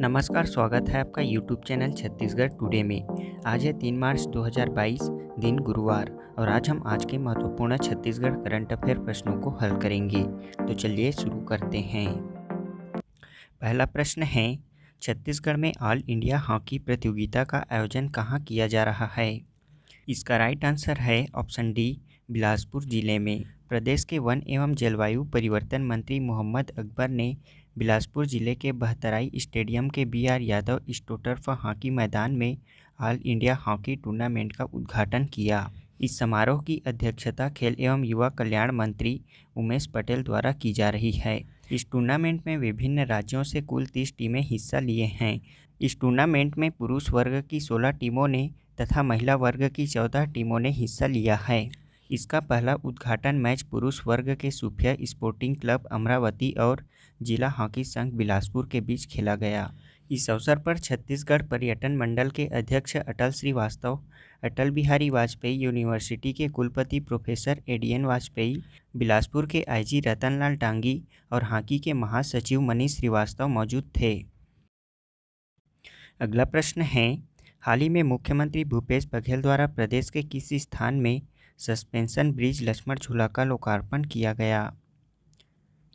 नमस्कार, स्वागत है आपका यूट्यूब चैनल छत्तीसगढ़ टुडे में। आज है 3 मार्च 2022, दिन गुरुवार, और आज हम आज के महत्वपूर्ण छत्तीसगढ़ करंट अफेयर प्रश्नों को हल करेंगे। तो चलिए शुरू करते हैं। पहला प्रश्न है, छत्तीसगढ़ में ऑल इंडिया हॉकी प्रतियोगिता का आयोजन कहाँ किया जा रहा है? इसका राइट आंसर है ऑप्शन डी, बिलासपुर जिले में। प्रदेश के वन एवं जलवायु परिवर्तन मंत्री मोहम्मद अकबर ने बिलासपुर जिले के बहतराई स्टेडियम के BR यादव स्टोटर्फ हॉकी मैदान में ऑल इंडिया हॉकी टूर्नामेंट का उद्घाटन किया। इस समारोह की अध्यक्षता खेल एवं युवा कल्याण मंत्री उमेश पटेल द्वारा की जा रही है। इस टूर्नामेंट में विभिन्न राज्यों से कुल 30 टीमें हिस्सा लिए हैं। इस टूर्नामेंट में पुरुष वर्ग की 16 टीमों ने तथा महिला वर्ग की 14 टीमों ने हिस्सा लिया है। इसका पहला उद्घाटन मैच पुरुष वर्ग के सूफिया स्पोर्टिंग क्लब अमरावती और जिला हॉकी संघ बिलासपुर के बीच खेला गया। इस अवसर पर छत्तीसगढ़ पर्यटन मंडल के अध्यक्ष अटल श्रीवास्तव, अटल बिहारी वाजपेयी यूनिवर्सिटी के कुलपति प्रोफेसर ADN वाजपेयी, बिलासपुर के IG रतनलाल डांगी और हॉकी के महासचिव मनीष श्रीवास्तव मौजूद थे। अगला प्रश्न है, हाल ही में मुख्यमंत्री भूपेश बघेल द्वारा प्रदेश के किस स्थान में सस्पेंशन ब्रिज लक्ष्मण झूला का लोकार्पण किया गया?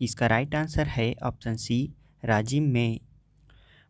इसका राइट आंसर है ऑप्शन सी, राजिम में।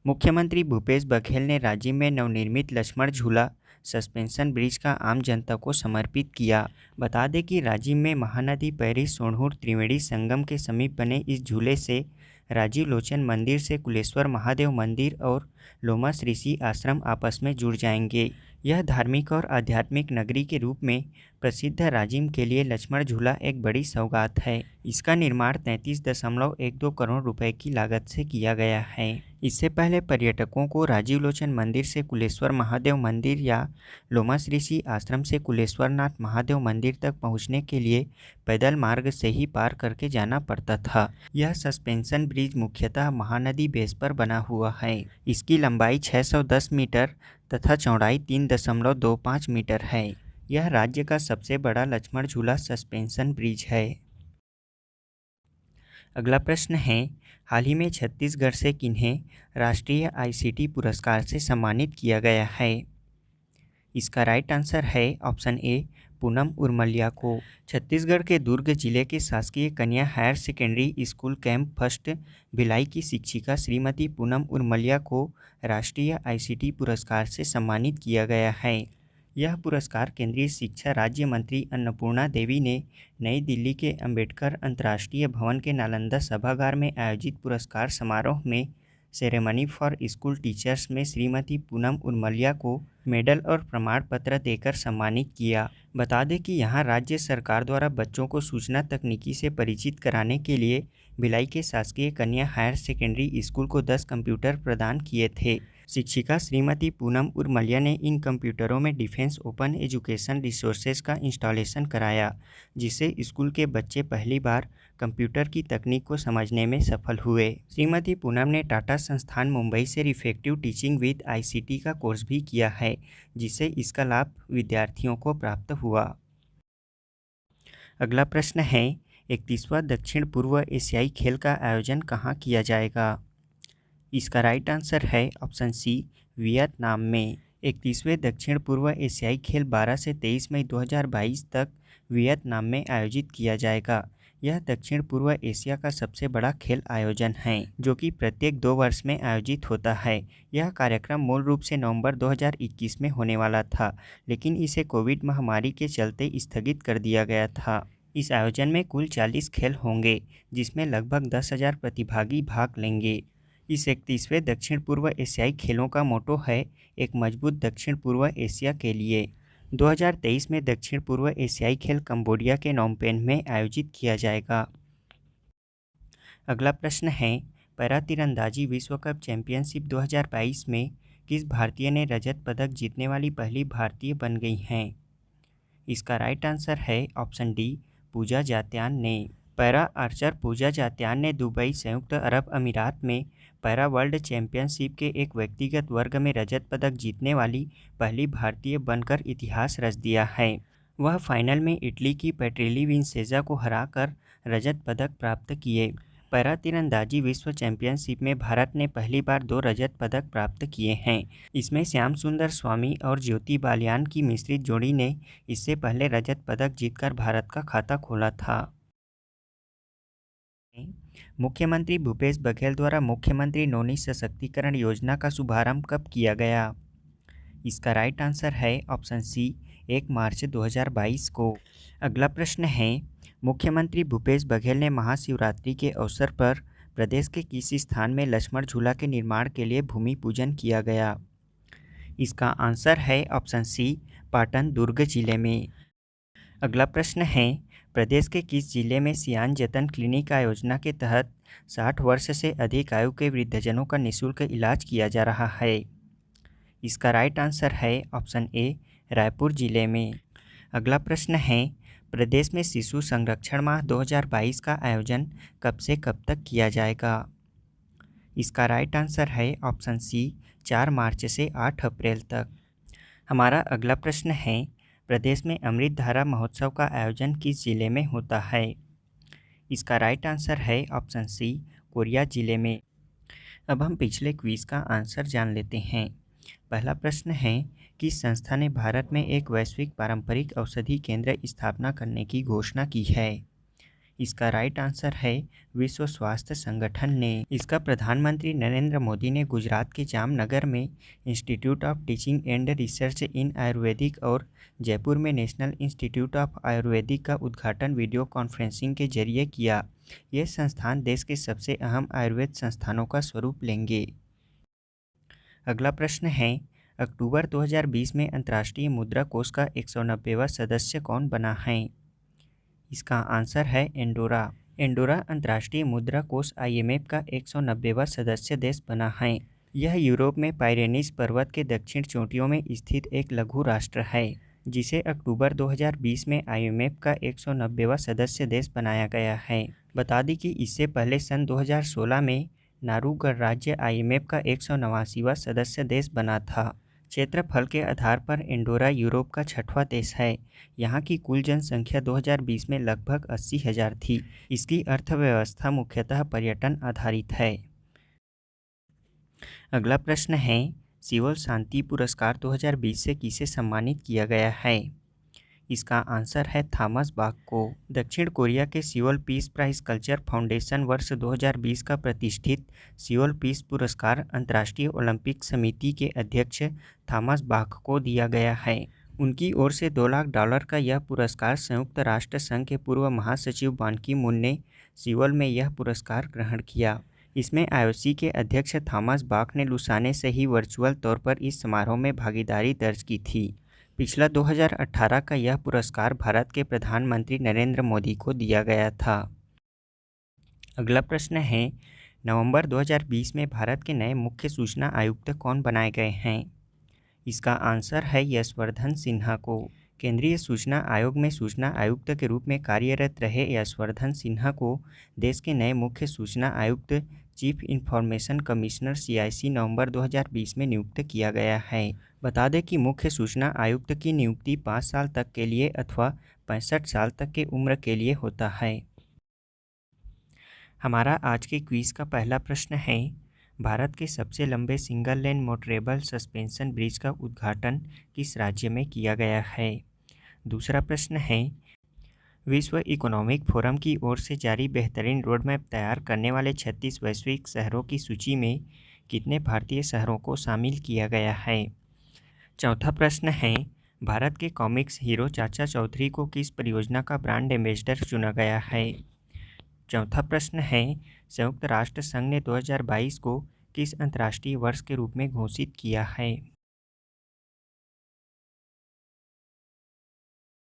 मुख्यमंत्री भूपेश बघेल ने राजिम में नवनिर्मित लक्ष्मण झूला सस्पेंशन ब्रिज का आम जनता को समर्पित किया। बता दें कि राजिम में महानदी पैरी सोनहुर त्रिवेणी संगम के समीप बने इस झूले से राजीव लोचन मंदिर से कुलेश्वर महादेव मंदिर और लोमस ऋषि आश्रम आपस में जुड़ जाएंगे। यह धार्मिक और आध्यात्मिक नगरी के रूप में प्रसिद्ध राजिम के लिए लक्ष्मण झूला एक बड़ी सौगात है। इसका निर्माण 33.12 करोड़ रुपए की लागत से किया गया है। इससे पहले पर्यटकों को राजीव लोचन मंदिर से कुलेश्वर महादेव मंदिर या लोमस ऋषि आश्रम से कुलेश्वरनाथ महादेव मंदिर तक पहुंचने के लिए पैदल मार्ग से ही पार करके जाना पड़ता था। यह सस्पेंशन ब्रिज मुख्यतः महानदी बेस पर बना हुआ है। इसकी लंबाई 610 मीटर तथा चौड़ाई 3.25 मीटर है। यह राज्य का सबसे बड़ा लक्ष्मण झूला सस्पेंशन ब्रिज है। अगला प्रश्न है, हाल ही में छत्तीसगढ़ से किन्हें राष्ट्रीय ICT पुरस्कार से सम्मानित किया गया है? इसका राइट आंसर है ऑप्शन ए, पूनम उर्मलिया को। छत्तीसगढ़ के दुर्ग जिले के शासकीय कन्या higher secondary school camp first Bhilai की शिक्षिका श्रीमती पूनम उर्मलिया को राष्ट्रीय ICT पुरस्कार से सम्मानित किया गया है। यह पुरस्कार केंद्रीय शिक्षा राज्य मंत्री अन्नपूर्णा देवी ने नई दिल्ली के अंबेडकर अंतर्राष्ट्रीय भवन के नालंदा सभागार में आयोजित पुरस्कार समारोह में सेरेमनी फॉर स्कूल टीचर्स में श्रीमती पूनम उर्मलिया को मेडल और प्रमाण पत्र देकर सम्मानित किया। बता दें कि यहां राज्य सरकार द्वारा बच्चों को सूचना तकनीकी से परिचित कराने के लिए भिलाई के शासकीय कन्या हायर सेकेंडरी स्कूल को 10 कंप्यूटर प्रदान किए थे। शिक्षिका श्रीमती पूनम उर्मलिया ने इन कंप्यूटरों में डिफेंस ओपन एजुकेशन रिसोर्सेज का इंस्टॉलेशन कराया, जिससे स्कूल के बच्चे पहली बार कंप्यूटर की तकनीक को समझने में सफल हुए। श्रीमती पूनम ने टाटा संस्थान मुंबई से रिफेक्टिव टीचिंग विद ICT का कोर्स भी किया है, जिससे इसका लाभ विद्यार्थियों को प्राप्त हुआ। अगला प्रश्न है, 31वां दक्षिण पूर्व एशियाई खेल का आयोजन कहाँ किया जाएगा? इसका राइट आंसर है ऑप्शन सी, वियतनाम में। 31वें दक्षिण पूर्व एशियाई खेल 12 से 23 मई 2022 तक वियतनाम में आयोजित किया जाएगा। यह दक्षिण पूर्व एशिया का सबसे बड़ा खेल आयोजन है, जो कि प्रत्येक 2 वर्ष में आयोजित होता है। यह कार्यक्रम मूल रूप से नवंबर 2021 में होने वाला था, लेकिन इसे कोविड महामारी के चलते स्थगित कर दिया गया था। इस आयोजन में कुल 40 खेल होंगे, जिसमें लगभग 10,000 प्रतिभागी भाग लेंगे। इस 31वें दक्षिण पूर्व एशियाई खेलों का मोटो है, एक मजबूत दक्षिण पूर्व एशिया के लिए। 2023 में दक्षिण पूर्व एशियाई खेल कंबोडिया के नोमपेन में आयोजित किया जाएगा। अगला प्रश्न है, पैरा तीरंदाजी विश्व कप चैंपियनशिप 2022 में किस भारतीय ने रजत पदक जीतने वाली पहली भारतीय बन गई हैं? इसका राइट आंसर है ऑप्शन डी, पूजा जात्यान ने। पैरा आर्चर पूजा जात्यान ने दुबई, संयुक्त अरब अमीरात में पैरा वर्ल्ड चैंपियनशिप के एक व्यक्तिगत वर्ग में रजत पदक जीतने वाली पहली भारतीय बनकर इतिहास रच दिया है। वह फाइनल में इटली की पैट्रिली विंसेजा को हराकर रजत पदक प्राप्त किए। पैरा तीरंदाजी विश्व चैंपियनशिप में भारत ने पहली बार 2 रजत पदक प्राप्त किए हैं। इसमें श्याम सुंदर स्वामी और ज्योति बालियान की मिश्रित जोड़ी ने इससे पहले रजत पदक जीतकर भारत का खाता खोला था। मुख्यमंत्री भूपेश बघेल द्वारा मुख्यमंत्री नौनी सशक्तिकरण योजना का शुभारंभ कब किया गया? इसका राइट आंसर है ऑप्शन सी, 1 मार्च 2022 को। अगला प्रश्न है, मुख्यमंत्री भूपेश बघेल ने महाशिवरात्रि के अवसर पर प्रदेश के किस स्थान में लक्ष्मण झूला के निर्माण के लिए भूमि पूजन किया गया? इसका आंसर है ऑप्शन सी, पाटन दुर्ग जिले में। अगला प्रश्न है, प्रदेश के किस जिले में सियान जतन क्लिनिक योजना के तहत 60 वर्ष से अधिक आयु के वृद्धजनों का निःशुल्क इलाज किया जा रहा है? इसका राइट आंसर है ऑप्शन ए, रायपुर जिले में। अगला प्रश्न है, प्रदेश में शिशु संरक्षण माह 2022 का आयोजन कब से कब तक किया जाएगा? इसका राइट आंसर है ऑप्शन सी, 4 मार्च से 8 अप्रैल तक। हमारा अगला प्रश्न है, प्रदेश में अमृत धारा महोत्सव का आयोजन किस जिले में होता है? इसका राइट आंसर है ऑप्शन सी, कोरिया जिले में। अब हम पिछले क्विज का आंसर जान लेते हैं। पहला प्रश्न है, किस संस्था ने भारत में एक वैश्विक पारंपरिक औषधि केंद्र स्थापना करने की घोषणा की है? इसका राइट आंसर है विश्व स्वास्थ्य संगठन ने। इसका प्रधानमंत्री नरेंद्र मोदी ने गुजरात के जामनगर में institute of teaching and research इन आयुर्वेदिक और जयपुर में नेशनल इंस्टीट्यूट ऑफ आयुर्वेदिक का उद्घाटन वीडियो कॉन्फ्रेंसिंग के जरिए किया। ये संस्थान देश के सबसे अहम आयुर्वेद संस्थानों का स्वरूप लेंगे। अगला प्रश्न है, अक्टूबर 2020 में अंतर्राष्ट्रीय मुद्रा कोष का 190वां सदस्य कौन बना है? इसका आंसर है एंडोरा। एंडोरा अंतर्राष्ट्रीय मुद्रा कोष IMF का 190वां सदस्य देश बना है। यह यूरोप में पाइरेनीज पर्वत के दक्षिण चोटियों में स्थित एक लघु राष्ट्र है, जिसे अक्टूबर 2020 में IMF का 190वां सदस्य देश बनाया गया है। बता दें कि इससे पहले सन 2016 में नारू गणराज्य IMF का 189वां सदस्य देश बना था। क्षेत्रफल के आधार पर एंडोरा यूरोप का 6वां देश है। यहाँ की कुल जनसंख्या 2020 में लगभग 80,000 थी। इसकी अर्थव्यवस्था मुख्यतः पर्यटन आधारित है। अगला प्रश्न है, सियोल शांति पुरस्कार 2020 से किसे सम्मानित किया गया है? इसका आंसर है थॉमस बाक को। दक्षिण कोरिया के Seoul peace prize culture foundation वर्ष 2020 का प्रतिष्ठित सियोल पीस पुरस्कार अंतर्राष्ट्रीय ओलंपिक समिति के अध्यक्ष थॉमस बाक को दिया गया है। उनकी ओर से $2 लाख का यह पुरस्कार संयुक्त राष्ट्र संघ के पूर्व महासचिव बान की मून ने सियोल में यह पुरस्कार ग्रहण किया। इसमें IOC के अध्यक्ष थॉमस बाक ने लुसाने से ही वर्चुअल तौर पर इस समारोह में भागीदारी दर्ज की थी। पिछला 2018 का यह पुरस्कार भारत के प्रधानमंत्री नरेंद्र मोदी को दिया गया था। अगला प्रश्न है, नवंबर 2020 में भारत के नए मुख्य सूचना आयुक्त कौन बनाए गए हैं? इसका आंसर है यशवर्धन सिन्हा को। केंद्रीय सूचना आयोग में सूचना आयुक्त के रूप में कार्यरत रहे यशवर्धन सिन्हा को देश के नए मुख्य सूचना आयुक्त चीफ इंफॉर्मेशन कमिश्नर CIC नवंबर 2020 में नियुक्त किया गया है। बता दें कि मुख्य सूचना आयुक्त की नियुक्ति 5 साल तक के लिए अथवा 65 साल तक की उम्र के लिए होता है। हमारा आज के क्विज का पहला प्रश्न है, भारत के सबसे लंबे single lane motorable suspension bridge का उद्घाटन किस राज्य में किया गया है? दूसरा प्रश्न है, विश्व इकोनॉमिक फोरम की ओर से जारी बेहतरीन रोड मैप तैयार करने वाले 36 वैश्विक शहरों की सूची में कितने भारतीय शहरों को शामिल किया गया है? चौथा प्रश्न है, भारत के कॉमिक्स हीरो चाचा चौधरी को किस परियोजना का ब्रांड एम्बेसडर चुना गया है? चौथा प्रश्न है, संयुक्त राष्ट्र संघ ने 2022 को किस अंतर्राष्ट्रीय वर्ष के रूप में घोषित किया है?